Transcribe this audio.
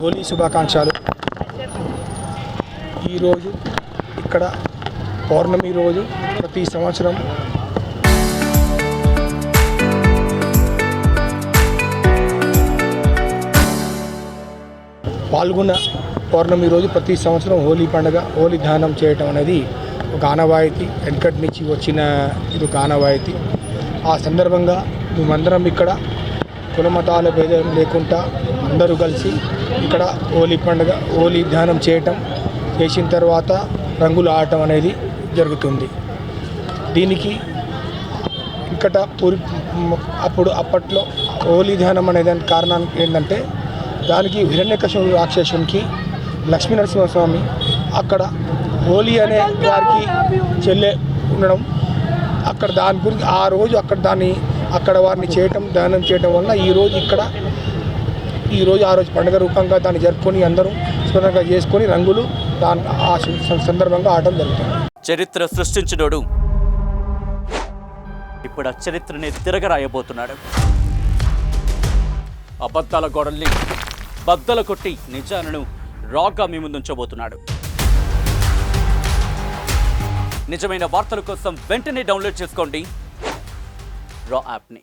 హోలీ శుభాకాంక్షలు. ఈరోజు ఇక్కడ పౌర్ణమి రోజు ప్రతి సంవత్సరం పాల్గొన్న పౌర్ణమి రోజు ప్రతి సంవత్సరం హోలీ పండుగ హోలీ దానం చేయటం అనేది ఒక ఆనవాయితీ, వెనకటి నుంచి వచ్చిన ఇది ఒక ఆనవాయితీ. ఆ సందర్భంగా మేమందరం ఇక్కడ కులమతాల భేదం లేకుండా అందరూ కలిసి ఇక్కడ హోలీ పండుగ హోలీ దానం చేసిన తర్వాత రంగులు ఆడటం అనేది జరుగుతుంది. దీనికి ఇక్కడ అప్పట్లో హోలీ దానం అనేదానికి కారణం ఏంటంటే దానికి హిరణ్యకశిపుడు రాక్షసునికి లక్ష్మీనరసింహస్వామి అక్కడ హోలీ అనే వారికి చెల్లె ఉండడం, అక్కడ దాని గురించి ఆ రోజు అక్కడ వారిని దానం చేయడం వల్ల ఈరోజు ఆ రోజు పండుగ రూపంగా దాన్ని జరుపుకొని అందరూ స్మరణగా చేసుకొని రంగులు ఆ సందర్భంగా ఆడటం జరుగుతుంది. చరిత్ర సృష్టించినోడు ఇప్పుడు ఆ చరిత్రని తిరగరాయబోతున్నాడు. అబద్ధాల గోడల్ని బద్దలు కొట్టి నిజాలను రాగా మీ ముందుంచబోతున్నాడు. నిజమైన వార్తల కోసం వెంటనే డౌన్లోడ్ చేసుకోండి రా యాప్ని.